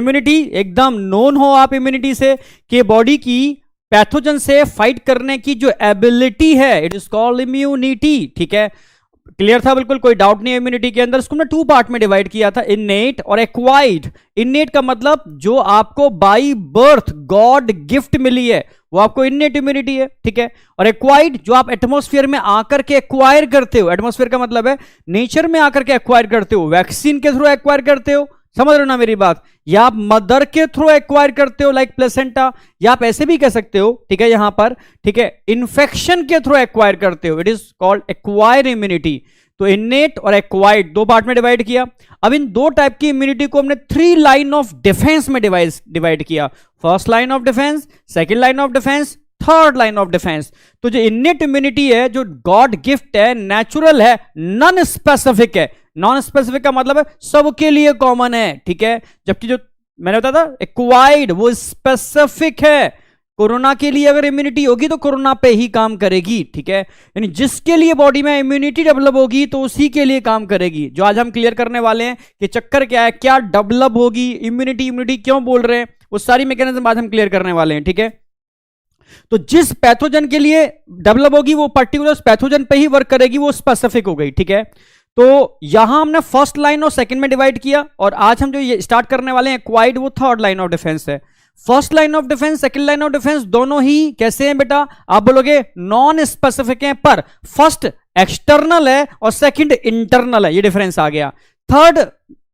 Immunity एकदम known हो आप इम्यूनिटी से कि बॉडी की पैथोजन से फाइट करने की जो एबिलिटी है, इट इज कॉल्ड इम्यूनिटी। ठीक है, क्लियर था बिल्कुल, कोई डाउट नहीं है इम्यूनिटी के अंदर। इसको हमने 2 पार्ट में डिवाइड किया था, इनेट और एक्वाइर्ड। इनेट का मतलब जो आपको बाय बर्थ गॉड गिफ्ट मिली है, वो आपको इनेट इम्यूनिटी है। ठीक है, और एक्वाइर्ड जो आप एटमॉस्फेयर में आकर के एक्वायर करते हो। एटमॉस्फेयर का मतलब है नेचर में आकर के एक्वायर करते हो, वैक्सीन के थ्रू एक्वायर करते हो, समझ रहे हो ना मेरी बात, या आप मदर के थ्रू एक्वायर करते हो लाइक प्लेसेंटा, या आप ऐसे भी कह सकते हो, ठीक है, यहां पर, ठीक है, इन्फेक्शन के थ्रू एक्वायर करते हो, it is called acquire immunity. तो इनेट और एक्वायर्ड 2 पार्ट में डिवाइड किया। अब इन 2 टाइप की इम्यूनिटी को हमने 3 लाइन ऑफ डिफेंस में डिवाइड किया। First line of defence, second line of defence, third line of defence. तो जो इनेट इम्यूनिटी है, जो गॉड गिफ्ट है, नेचुरल है, नॉन स्पेसिफिक है। नॉन स्पेसिफिक का मतलब है सबके लिए कॉमन है। ठीक है, जबकि जो मैंने बताया था एक्वायर्ड, वो स्पेसिफिक है। कोरोना के लिए अगर इम्यूनिटी होगी तो कोरोना पे ही काम करेगी। ठीक है, यानी जिसके लिए बॉडी में इम्यूनिटी डेवलप होगी तो उसी के लिए काम करेगी। जो आज हम क्लियर करने वाले हैं कि चक्कर क्या है, क्या डेवलप होगी, इम्यूनिटी क्यों बोल रहे हैं, वो सारी मैकेनिज्म आज हम क्लियर करने वाले हैं। ठीक है, तो जिस पैथोजन के लिए डेवलप होगी वो पर्टिकुलर पैथोजन पे ही वर्क करेगी, वो स्पेसिफिक हो गई। ठीक है, तो यहां हमने फर्स्ट लाइन और सेकंड में डिवाइड किया, और आज हम जो ये स्टार्ट करने वाले हैं एक्वायर्ड, वो थर्ड लाइन ऑफ डिफेंस है। First line of defence, second line of defence दोनों ही कैसे हैं बेटा, आप बोलोगे नॉन स्पेसिफिक हैं, पर फर्स्ट एक्सटर्नल है और सेकंड इंटरनल है, ये डिफरेंस आ गया। थर्ड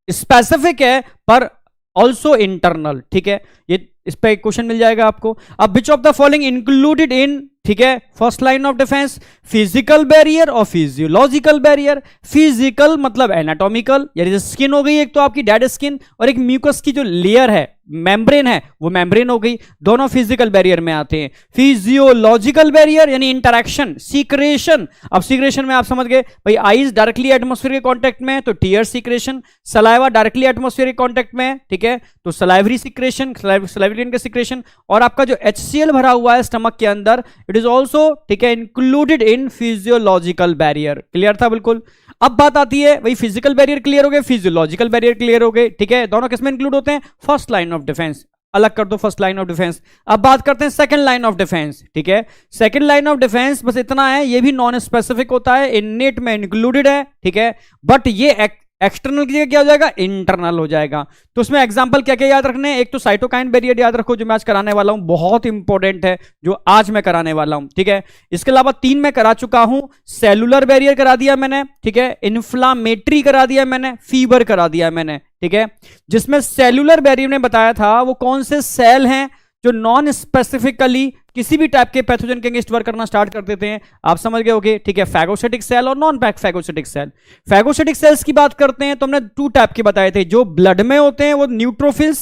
स्पेसिफिक है पर ऑल्सो इंटरनल। ठीक है, ये इस पे एक क्वेश्चन मिल जाएगा आपको। अब which of the following included in, ठीक है, first line of defence, physical barrier और फिजियोलॉजिकल बैरियर। फिजिकल मतलब एनाटॉमिकल, यानी स्किन हो गई एक तो आपकी डेड स्किन, और एक म्यूकस की जो लेयर है, मेम्ब्रेन है, वो मेम्ब्रेन हो गई, दोनों फिजिकल बैरियर में आते हैं। फिजियोलॉजिकल बैरियर यानी इंटरेक्शन, सीक्रेशन। अब सीक्रेशन में आप समझ गए भाई, आईज डायरेक्टली एटमॉस्फेयर के कांटेक्ट में है तो tear secretion, saliva directly atmosphere के कांटेक्ट में है, ठीक है, तो सलाइवरी सीक्रेशन, सलाइवरी का सीक्रेशन। और आपका जो HCl भरा हुआ है स्टमक के अंदर, इट इज ऑल्सो, ठीक है, included in physiological barrier. Clear था बिल्कुल। अब बात आती है भाई, फिजिकल बैरियर क्लियर हो गए, फिजियोलॉजिकल बैरियर क्लियर हो गए, ठीक है, दोनों किसमें इंक्लूड होते हैं, फर्स्ट लाइन ऑफ डिफेंस। अलग कर दो फर्स्ट लाइन ऑफ डिफेंस। अब बात करते हैं सेकंड लाइन ऑफ डिफेंस। ठीक है, सेकंड लाइन ऑफ डिफेंस बस इतना है, ये भी नॉन स्पेसिफिक होता है, इनेट में इंक्लूडेड है, ठीक है, बट ये एक्सटर्नल की जगह क्या हो जाएगा, इंटरनल हो जाएगा। तो उसमें एग्जांपल क्या क्या याद रखने हैं, एक तो साइटोकाइन बैरियर याद रखो, जो मैं आज कराने वाला हूं, बहुत इंपॉर्टेंट है जो आज मैं कराने वाला हूं। ठीक है, इसके अलावा 3 मैं करा चुका हूं, सेलुलर बैरियर करा दिया मैंने, ठीक है, इन्फ्लामेटरी करा दिया मैंने, फीवर करा दिया मैंने। ठीक है, जिसमें सेलुलर बैरियर ने बताया था वो कौन से सेल हैं जो नॉन स्पेसिफिकली किसी भी टाइप के पैथोजन के अगेंस्ट वर्क करना स्टार्ट कर देते हैं, आप समझ गए होगे। ठीक है, फैगोसाइटिक सेल और non phagocytic cell. Phagocytic cells की बात करते हैं तो हमने 2 टाइप के बताए थे, जो ब्लड में होते हैं वो न्यूट्रोफिल्स,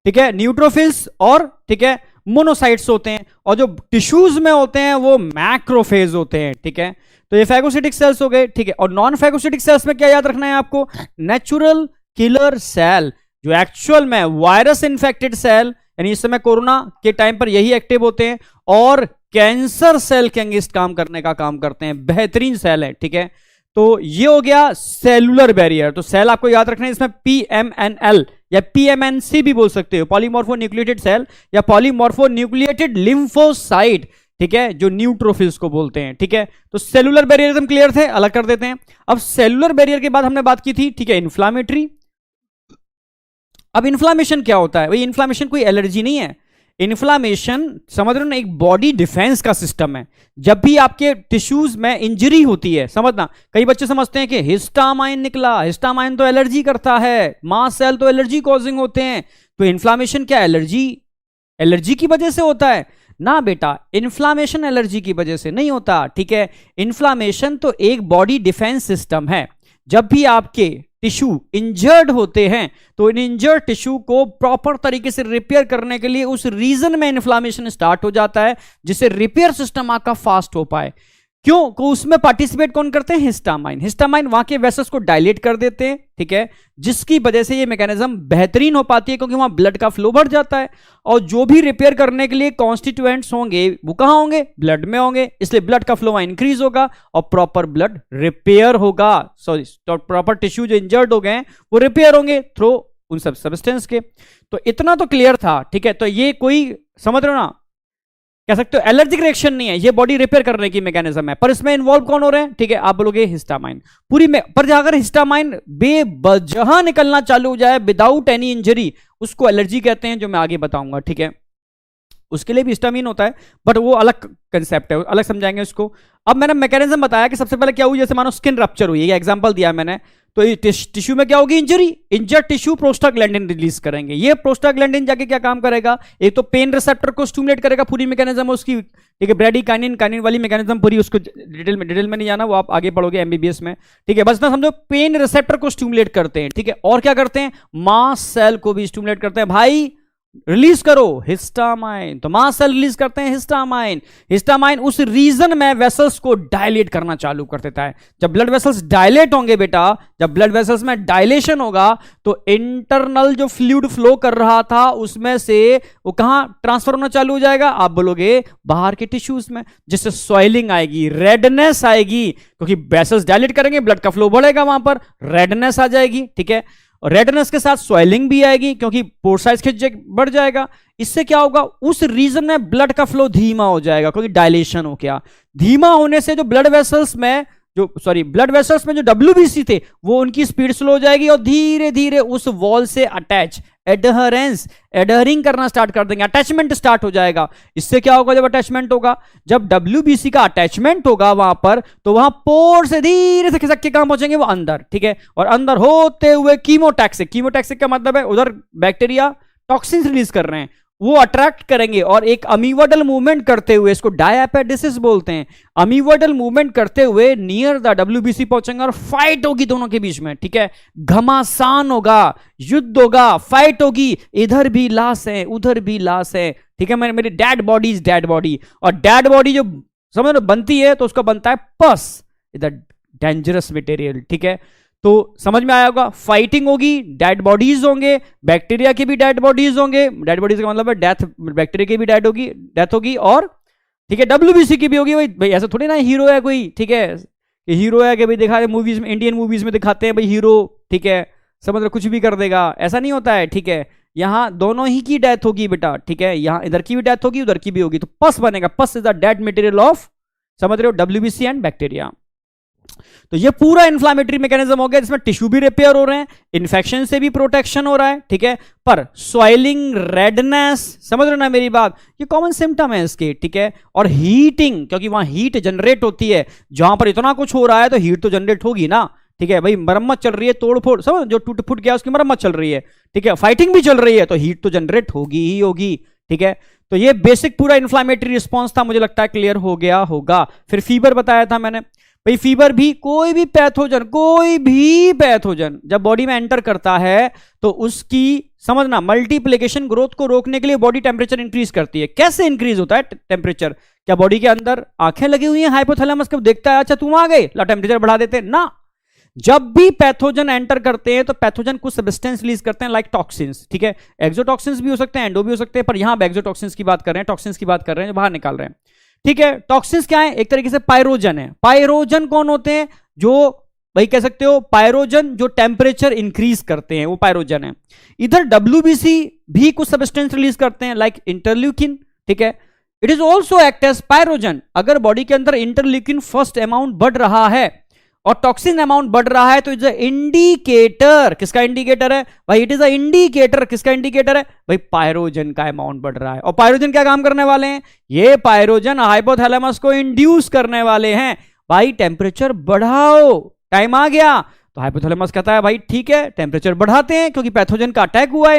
ठीक है, न्यूट्रोफिल्स, और ठीक है मोनोसाइट्स होते हैं, और जो टिश्यूज में होते हैं वो मैक्रोफेज होते हैं। ठीक है, तो ये फैगोसाइटिक सेल्स हो गए। ठीक है, और नॉन फैगोसाइटिक सेल्स में क्या याद रखना है आपको, नेचुरल किलर सेल, जो एक्चुअल में वायरस इन्फेक्टेड सेल, यानी इस समय कोरोना के टाइम पर यही एक्टिव होते हैं, और कैंसर सेल के अगेंस्ट काम करने का काम करते हैं, बेहतरीन सेल है। ठीक है, तो ये हो गया सेलुलर बैरियर। तो सेल आपको याद रखना है, इसमें PMNL या PMNC भी बोल सकते हो, पॉलीमॉर्फो न्यूक्लिएटेड सेल या पॉलीमॉर्फो न्यूक्लिएटेड लिम्फोसाइट, ठीक है, जो न्यूट्रोफिल्स को बोलते हैं। ठीक है, तो सेलुलर बैरियर एकदम क्लियर थे, अलग कर देते हैं। अब सेलुलर बैरियर के बाद हमने बात की थी, ठीक है, इन्फ्लामेटरी। अब इन्फ्लामेशन क्या होता है भाई, इन्फ्लामेशन कोई एलर्जी नहीं है। इन्फ्लामेशन समझ रहे हो ना, एक बॉडी डिफेंस का सिस्टम है। जब भी आपके टिश्यूज में इंजरी होती है, समझना, कई बच्चे समझते हैं कि हिस्टामाइन निकला, हिस्टामाइन तो एलर्जी करता है, मास्ट सेल तो एलर्जी कॉजिंग होते हैं, तो इन्फ्लामेशन क्या एलर्जी की वजह से होता है ना बेटा, इन्फ्लामेशन एलर्जी की वजह से नहीं होता। ठीक है, इन्फ्लामेशन तो एक बॉडी डिफेंस सिस्टम है। जब भी आपके टिश्यू इंजर्ड होते हैं तो इन इंजर्ड टिश्यू को प्रॉपर तरीके से रिपेयर करने के लिए उस रीजन में इन्फ्लामेशन स्टार्ट हो जाता है, जिससे रिपेयर सिस्टम आपका फास्ट हो पाए। क्यों, को उसमें पार्टिसिपेट कौन करते हैं, हिस्टामाइन। हिस्टामाइन वहां के वेसल्स को डायलेट कर देते हैं, ठीक है, जिसकी वजह से ये मैकेनिज्म बेहतरीन हो पाती है, क्योंकि वहां ब्लड का फ्लो बढ़ जाता है, और जो भी रिपेयर करने के लिए कॉन्स्टिट्यूएंट्स होंगे वो कहां होंगे, ब्लड में होंगे, इसलिए ब्लड का फ्लो वहां इंक्रीज होगा और प्रॉपर ब्लड रिपेयर होगा, सॉरी प्रॉपर टिश्यू जो इंजर्ड हो गए वो रिपेयर होंगे थ्रू उन सब सब्सटेंस के। तो इतना तो क्लियर था, ठीक है। तो ये कोई समझ रहे हो ना, कह सकते हो एलर्जिक रिएक्शन नहीं है, ये बॉडी रिपेयर करने की मैकेनिज्म है। पर इसमें इन्वॉल्व कौन हो रहे हैं, ठीक है, आप बोलोगे हिस्टामाइन पूरी में। पर अगर हिस्टामाइन बेवजह निकलना चालू हो जाए विदाउट एनी इंजरी, उसको एलर्जी कहते हैं, जो मैं आगे बताऊंगा, ठीक है। उसके लिए भी हिस्टामिन होता है, बट वो अलग कंसेप्ट है, अलग समझाएंगे उसको। अब मैंने मैकेनिज्म बताया कि सबसे पहले क्या हुई, जैसे मानो स्किन रप्चर हुई, ये एग्जांपल दिया मैंने, तो टिश्यू में क्या होगी, injury, injured tissue prostaglandin release करेंगे। ये प्रोस्टाग्लैंडिन जाके क्या काम करेगा, एक तो पेन रिसेप्टर को स्टिमुलेट करेगा, पूरी मैकेनिज्म उसकी, ठीक है, ब्रेडिकाइनिन काइनिन वाली मैकेनिज्म पूरी, उसको डिटेल में नहीं जाना, वो आप आगे पढ़ोगे एमबीबीएस में, ठीक है। बस ना समझो, पेन रिसेप्टर को स्टिमुलेट करते हैं, ठीक है। और क्या करते हैं, मास्ट सेल को भी स्टिमुलेट करते हैं, भाई रिलीज करो हिस्टामाइन, तो मास्ट सेल रिलीज करते हैं हिस्टामाइन। हिस्टामाइन उस रीजन में वेसल्स को डायलेट करना चालू कर देता है। जब ब्लड वेसल्स डायलेट होंगे बेटा, जब ब्लड वेसल्स में डायलेशन होगा, तो इंटरनल जो फ्लूइड फ्लो कर रहा था उसमें से वो कहां ट्रांसफर होना चालू हो जाएगा, आप बोलोगे बाहर के टिश्यूज में, जिससे सॉइलिंग आएगी, रेडनेस आएगी, क्योंकि वेसल्स डायलेट करेंगे, ब्लड का फ्लो बढ़ेगा, वहां पर रेडनेस आ जाएगी, ठीक है। और रेडनेस के साथ स्वेलिंग भी आएगी, क्योंकि पोर साइज बढ़ जाएगा। इससे क्या होगा, उस रीजन में ब्लड का फ्लो धीमा हो जाएगा, क्योंकि डायलेशन हो गया। धीमा होने से जो ब्लड वेसल्स में जो WBC थे, वो उनकी स्पीड स्लो हो जाएगी, और धीरे धीरे उस वॉल से अटैच, एडहरिंग करना स्टार्ट कर देंगे, अटैचमेंट स्टार्ट हो जाएगा। इससे क्या होगा, जब अटैचमेंट होगा, जब WBC का अटैचमेंट होगा वहां पर, तो वहां पोर से धीरे से खिसक के कहां पहुंचेंगे, वो अंदर, ठीक है। और अंदर होते हुए कीमोटैक्सिक का मतलब है उधर बैक्टीरिया टॉक्सिन्स रिलीज कर रहे हैं, वो अट्रैक्ट करेंगे, और एक अमीवर्डल मूवमेंट करते हुए, इसको डायएपेडिसिस बोलते हैं, अमीवर्डल मूवमेंट करते हुए नियर द WBC पहुंचेंगे, और फाइट होगी दोनों के बीच में, ठीक है। घमासान होगा, युद्ध होगा, फाइट होगी, इधर भी लाश है, उधर भी लाश है, ठीक है। मेरी dead body is dead body, और डेड बॉडी जो समझ लो बनती है, तो उसका बनता है पस, इधर डेंजरस मटेरियल, ठीक है। तो समझ में आया होगा, फाइटिंग होगी, डेड बॉडीज होंगे, बैक्टीरिया के भी डेड बॉडीज होंगे, डेड बॉडीज का मतलब है डेथ, बैक्टीरिया की भी डेथ होगी, और ठीक है WBC की भी होगी। भाई ऐसा थोड़ी ना हीरो है कोई, ठीक है, कि हीरो है कि भाई दिखा रहे मूवीज में, इंडियन मूवीज में दिखाते हैं भाई हीरो, ठीक है, समझ लो कुछ भी कर देगा, ऐसा नहीं होता है, ठीक है। यहां दोनों ही की डेथ होगी बेटा, ठीक है, यहां इधर की भी डेथ होगी, उधर की भी होगी, तो पस बनेगा, पस is the dead material of, समझ रहे हो, WBC एंड बैक्टीरिया। तो ये पूरा इन्फ्लामेटरी मैकेनिज्म हो गया, जिसमें टिश्यू भी रिपेयर हो रहे हैं, इन्फेक्शन से भी प्रोटेक्शन हो रहा है, ठीक है। पर स्वेलिंग, रेडनेस, समझ रहे हो ना मेरी बात, ये कॉमन सिम्टम है इसके, ठीक है। और हीटिंग, क्योंकि वहां हीट जनरेट होती है, जहां पर इतना कुछ हो रहा है तो हीट तो जनरेट होगी ना, ठीक है भाई। मरम्मत चल रही है, तोड़फोड़, समझ, जो टूट फूट गया उसकी मरम्मत चल रही है, ठीक है। फाइटिंग भी चल रही है, तो हीट तो जनरेट होगी ही होगी, ठीक है। तो ये बेसिक पूरा इन्फ्लामेटरी रिस्पॉन्स था, मुझे लगता है क्लियर हो गया होगा। फिर फीवर बताया था मैंने, भाई फीवर भी, कोई भी पैथोजन जब बॉडी में एंटर करता है, तो उसकी समझना मल्टीप्लिकेशन, ग्रोथ को रोकने के लिए बॉडी टेम्परेचर इंक्रीज करती है। कैसे इंक्रीज होता है टेम्परेचर, क्या बॉडी के अंदर आंखें लगी हुई हैं, हाइपोथैलेमस कब देखता है, अच्छा तुम आ गए, ला टेम्परेचर बढ़ा देते हैं ना। जब भी पैथोजन एंटर करते हैं, तो पैथोजन कुछ सब्सटेंस रिलीज करते हैं, लाइक टॉक्सिन्स, ठीक है। एक्सोटॉक्सिन्स भी हो सकते हैं, एंडो भी हो सकते हैं, पर यहां एक्सोटॉक्सिन्स की बात कर रहे हैं, टॉक्सिन्स की बात कर रहे हैं जो बाहर निकाल रहे हैं, ठीक है। टॉक्सिन्स क्या है, एक तरीके से पायरोजन है। पायरोजन कौन होते हैं, जो भाई कह सकते हो पायरोजन जो टेम्परेचर इंक्रीज करते हैं, वो पायरोजन है। इधर WBC भी कुछ सब्सटेंस रिलीज करते हैं, लाइक इंटरल्यूकिन, ठीक है। It is also act as pyrogen. अगर बॉडी के अंदर इंटरल्यूकिन फर्स्ट अमाउंट बढ़ रहा है और टॉक्सिन अमाउंट बढ़ रहा है, तो इट्स अ इंडिकेटर, किसका इंडिकेटर है भाई, इट इज अ इंडिकेटर, किसका इंडिकेटर है भाई, पायरोजन का अमाउंट बढ़ रहा है। और पायरोजन क्या काम करने वाले हैं, ये पायरोजन हाइपोथैलेमस को इंड्यूस करने वाले हैं, भाई टेम्परेचर बढ़ाओ, टाइम आ गया। तो हाइपोथैलेमस कहता है भाई ठीक है टेम्परेचर बढ़ाते हैं, क्योंकि पैथोजन का अटैक हुआ है,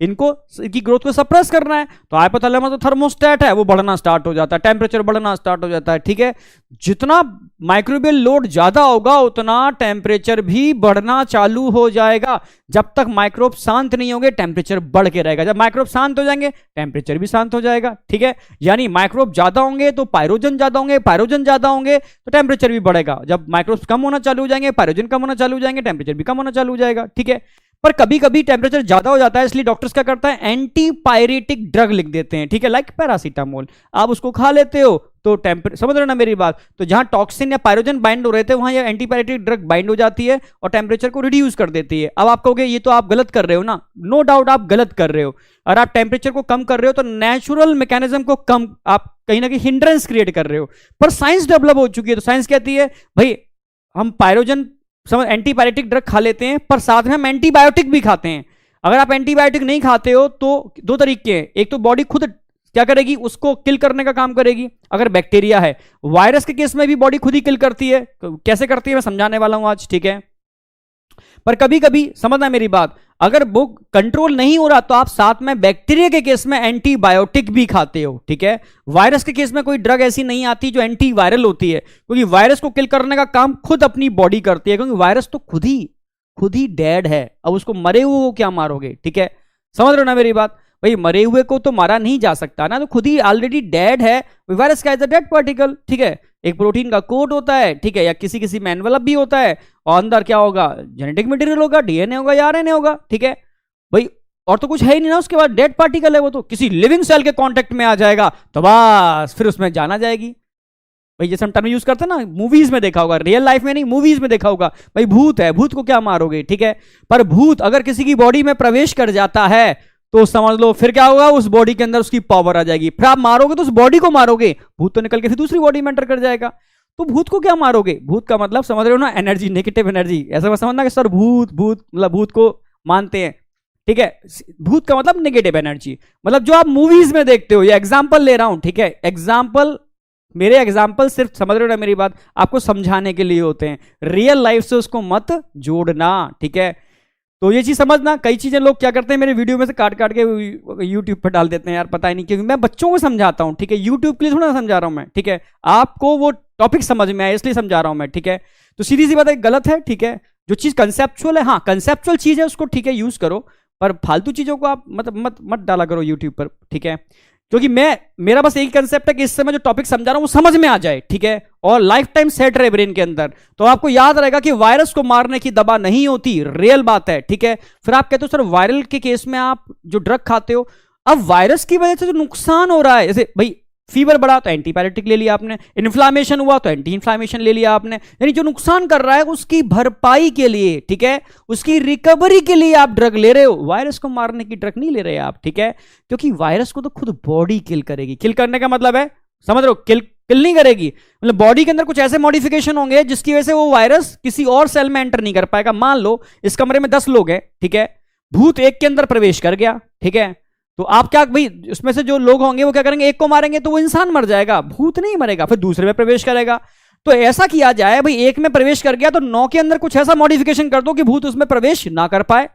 इनकी ग्रोथ को सप्रेस करना है। तो हाइपोथैलेमस तो थर्मोस्टेट है, वो बढ़ना स्टार्ट हो जाता है, टेम्परेचर बढ़ना स्टार्ट हो जाता है, ठीक है। जितना माइक्रोबियल लोड ज्यादा होगा, उतना टेम्परेचर भी बढ़ना चालू हो जाएगा। जब तक माइक्रोब शांत नहीं होंगे, टेम्परेचर बढ़ के रहेगा। जब माइक्रोब शांत हो जाएंगे, टेम्परेचर भी शांत हो जाएगा, ठीक है। यानी माइक्रोब ज्यादा होंगे तो पायरोजन ज्यादा होंगे, पायरोजन ज्यादा होंगे तो टेम्परेचर भी बढ़ेगा। जब माइक्रोब कम होना चालू हो जाएंगे, पायरोजन कम होना चालू हो जाएंगे, टेम्परेचर भी कम होना चालू हो जाएगा, ठीक है। पर कभी कभी टेम्परेचर ज्यादा हो जाता है, इसलिए डॉक्टर्स क्या करता है, एंटीपायरेटिक ड्रग लिख देते हैं, ठीक है, लाइक पैरासीटामोल। आप उसको खा लेते हो तो समझ रहे हो ना मेरी बात। तो जहां टॉक्सिन या पायरोजन बाइंड हो रहे थे वहां ये एंटीपायरेटिक ड्रग बाइंड हो जाती है और टेम्परेचर को रिड्यूस कर देती है। अब आप कहोगे ये तो आप गलत कर रहे हो ना, नो डाउट आप गलत कर रहे हो। और आप टेम्परेचर को कम कर रहे हो तो नेचुरल मैकेनिज्म को कम आप कहीं ना कहीं हिंड्रेंस क्रिएट कर रहे हो। पर साइंस डेवलप हो चुकी है, तो साइंस कहती है भाई हम पायरोजन समझ एंटीबायोटिक ड्रग खा लेते हैं पर साथ में हम एंटीबायोटिक भी खाते हैं। अगर आप एंटीबायोटिक नहीं खाते हो तो दो तरीके हैं, एक तो बॉडी खुद क्या करेगी, उसको किल करने का काम करेगी अगर बैक्टीरिया है। वायरस के केस में भी बॉडी खुद ही किल करती है, कैसे करती है मैं समझाने वाला हूं आज, ठीक है। पर कभी कभी समझना मेरी बात, अगर वो कंट्रोल नहीं हो रहा तो आप साथ में बैक्टीरिया के केस में एंटीबायोटिक भी खाते हो, ठीक है। वायरस के केस में कोई ड्रग ऐसी नहीं आती जो एंटीवायरल होती है, क्योंकि वायरस को किल करने का काम खुद अपनी बॉडी करती है, क्योंकि वायरस तो खुद ही डेड है। अब उसको मरे हुए को क्या मारोगे, ठीक है, समझ रहे हो ना मेरी बात। भाई मरे हुए को तो मारा नहीं जा सकता ना, तो खुद ही ऑलरेडी डेड है। वायरस का इज अ डेड पार्टिकल, ठीक है। एक प्रोटीन का कोड होता है, ठीक है, या किसी किसी में एनवेलप भी होता है, और अंदर क्या होगा, जेनेटिक मटेरियल होगा, डीएनए होगा या आरएनए होगा, ठीक है भाई। और तो कुछ है ही नहीं ना, उसके बाद डेड पार्टिकल है वो, तो किसी लिविंग सेल के कांटेक्ट में आ जाएगा तो बस फिर उसमें जाना जाएगी। भाई जैसे हम टर्म यूज करते हैं ना, मूवीज में देखा होगा, रियल लाइफ में नहीं, मूवीज में देखा होगा, भाई भूत है, भूत को क्या मारोगे, ठीक है। पर भूत अगर किसी की बॉडी में प्रवेश कर जाता है तो समझ लो फिर क्या होगा, उस बॉडी के अंदर उसकी पावर आ जाएगी। फिर आप मारोगे तो उस बॉडी को मारोगे, भूत तो निकल के फिर दूसरी बॉडी में एंटर कर जाएगा। तो भूत को क्या मारोगे, भूत का मतलब समझ रहे हो ना, एनर्जी, नेगेटिव एनर्जी। ऐसा समझना कि सर भूत मतलब भूत को मानते हैं, ठीक है। भूत का मतलब नेगेटिव एनर्जी, मतलब जो आप मूवीज में देखते हो। ये एग्जाम्पल ले रहा हूं, ठीक है, एग्जाम्पल, मेरे एग्जाम्पल सिर्फ समझ रहे हो ना मेरी बात, आपको समझाने के लिए होते हैं, रियल लाइफ से उसको मत जोड़ना, ठीक है। तो ये चीज समझना, कई चीजें लोग क्या करते हैं मेरे वीडियो में से काट काट के यूट्यूब पर डाल देते हैं, यार पता ही नहीं, क्योंकि मैं बच्चों को समझाता हूं, ठीक है, यूट्यूब के लिए थोड़ा समझा रहा हूं मैं, ठीक है। आपको वो टॉपिक समझ में आए इसलिए समझा रहा हूं मैं, ठीक है। तो सीधी सी बात है, गलत है, ठीक है। जो चीज कंसेप्चुअल है, हाँ कंसेप्चुअल चीज है उसको ठीक है यूज करो, पर फालतू चीजों को आप मत डाला करो यूट्यूब पर, ठीक है। क्योंकि मेरा बस यही कंसेप्ट है कि इस समय जो टॉपिक समझा रहा हूं वो समझ में आ जाए, ठीक है, और लाइफ टाइम सेट रहे ब्रेन के अंदर। तो आपको याद रहेगा कि वायरस को मारने की दवा नहीं होती, रियल बात है, ठीक है। फिर आप कहते हो सर वायरल के केस में आप जो ड्रग खाते हो, अब वायरस की वजह से जो नुकसान हो रहा है, जैसे भाई फीवर बढ़ा तो एंटीबायोटिक ले लिया आपने, इन्फ्लामेशन हुआ तो एंटी इन्फ्लामेशन ले लिया आपने, यानी जो नुकसान कर रहा है उसकी भरपाई के लिए, ठीक है, उसकी रिकवरी के लिए आप ड्रग ले रहे हो। वायरस को मारने की ड्रग नहीं ले रहे आप, ठीक है, क्योंकि वायरस को तो खुद बॉडी किल करेगी। किल करने का मतलब है, समझ रहे हो, किल नहीं करेगी, मतलब बॉडी के अंदर कुछ ऐसे मॉडिफिकेशन होंगे जिसकी वजह से वो वायरस किसी और सेल में एंटर नहीं कर पाएगा। मान लो इस कमरे में 10 लोग हैं, ठीक है, भूत एक के अंदर प्रवेश कर गया, ठीक है, तो आप क्या भाई उसमें से जो लोग होंगे वो क्या करेंगे, एक को मारेंगे तो वो इंसान मर जाएगा, भूत नहीं मरेगा, फिर दूसरे में प्रवेश करेगा। तो ऐसा किया जाए भाई, एक में प्रवेश कर गया तो 9 के अंदर कुछ ऐसा मॉडिफिकेशन कर दो कि भूत उसमें प्रवेश ना कर पाए।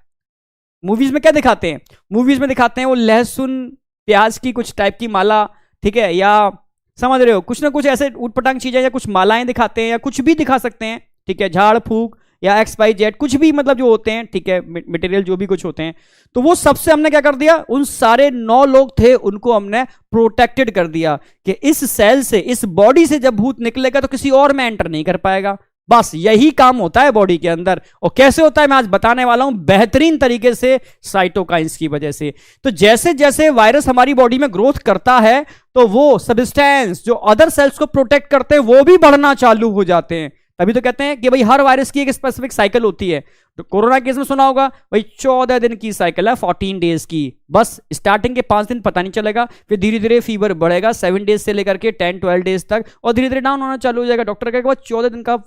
मूवीज में क्या दिखाते हैं, मूवीज में दिखाते हैं वो लहसुन प्याज की कुछ टाइप की माला, ठीक है, या समझ रहे हो कुछ ना कुछ ऐसे उटपटांग चीजें या कुछ मालाएं दिखाते हैं या कुछ भी दिखा सकते हैं, ठीक है, झाड़ फूक या XYZ कुछ भी, मतलब जो होते हैं, ठीक है, मटेरियल जो भी कुछ होते हैं। तो वो सबसे हमने क्या कर दिया, उन सारे 9 लोग थे उनको हमने प्रोटेक्टेड कर दिया कि इस सेल से, इस बॉडी से जब भूत निकलेगा तो किसी और में एंटर नहीं कर पाएगा। बस यही काम होता है बॉडी के अंदर। और कैसे होता है मैं आज बताने वाला हूं बेहतरीन तरीके से, साइटोकाइंस की वजह से। तो जैसे जैसे वायरस हमारी बॉडी में ग्रोथ करता है तो वो सब्सटेंस जो अदर सेल्स को प्रोटेक्ट करते हैं वो भी बढ़ना चालू हो जाते हैं। तभी तो कहते हैं कि भाई हर वायरस की एक स्पेसिफिक साइकिल होती है। तो कोरोना केस में सुना होगा भाई 14 दिन की साइकिल है, 14 डेज की। बस स्टार्टिंग के 5 दिन पता नहीं चलेगा, फिर धीरे धीरे फीवर बढ़ेगा 7 डेज से लेकर के 10-12 डेज तक, और धीरे धीरे डाउन होना चालू हो जाएगा। डॉक्टर कहेगा 14 दिन का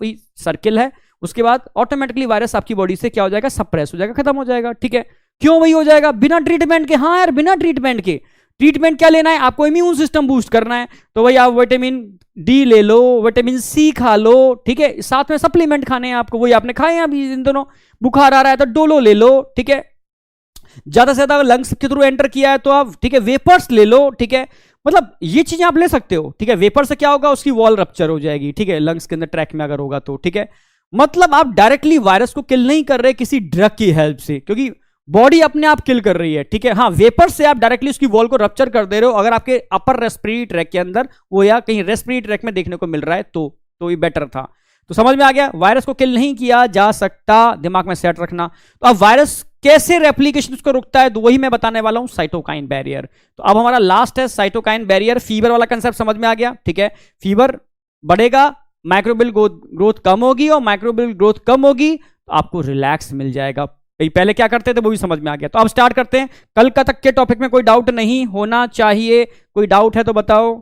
सर्किल है, उसके बाद ऑटोमेटिकली वायरस आपकी बॉडी से क्या हो जाएगा, सप्रेस हो जाएगा, खत्म हो जाएगा, ठीक है। क्यों वही हो जाएगा, बिना ट्रीटमेंट के। हाँ यार बिना ट्रीटमेंट के। ट्रीटमेंट क्या लेना है आपको, इम्यून सिस्टम बूस्ट करना है, तो भाई आप विटामिन डी ले लो, विटामिन सी खा लो, ठीक है, साथ में सप्लीमेंट खाने हैं आपको, वही आपने खाए हैं अभी इन दोनों। बुखार आ रहा है तो डोलो ले लो, ठीक है, ज्यादा से ज्यादा लंग्स के थ्रू एंटर किया है तो आप, ठीक है, वेपर्स ले लो, ठीक है, मतलब ये चीजें आप ले सकते हो, ठीक है। वेपर से क्या होगा, उसकी वॉल रप्चर हो जाएगी, ठीक है, लंग्स के अंदर ट्रैक में अगर होगा तो, ठीक है। मतलब आप डायरेक्टली वायरस को किल नहीं कर रहे किसी ड्रग की हेल्प से, क्योंकि बॉडी अपने आप किल कर रही है, ठीक है। हाँ वेपर से आप डायरेक्टली उसकी वॉल को रप्चर कर दे रहे हो, अगर आपके अपर रेस्पिरेटरी ट्रैक के अंदर वो या कहीं रेस्पिरेटरी ट्रैक में देखने को मिल रहा है तो ये बेटर था। तो समझ में आ गया, वायरस को किल नहीं किया जा सकता, दिमाग में सेट रखना। तो अब वायरस कैसे रेप्लिकेशन उसको रुकता है, तो वही मैं बताने वाला हूं, साइटोकाइन बैरियर। तो अब हमारा लास्ट है साइटोकाइन बैरियर। फीवर वाला कंसेप्ट समझ में आ गया, ठीक है। फीवर बढ़ेगा, माइक्रोबियल ग्रोथ कम होगी, और माइक्रोबियल ग्रोथ कम होगी तो आपको रिलैक्स मिल जाएगा। पहले क्या करते थे वो भी समझ में आ गया। तो अब स्टार्ट करते हैं। कल का तक के टॉपिक में कोई डाउट नहीं होना चाहिए, कोई डाउट है तो बताओ।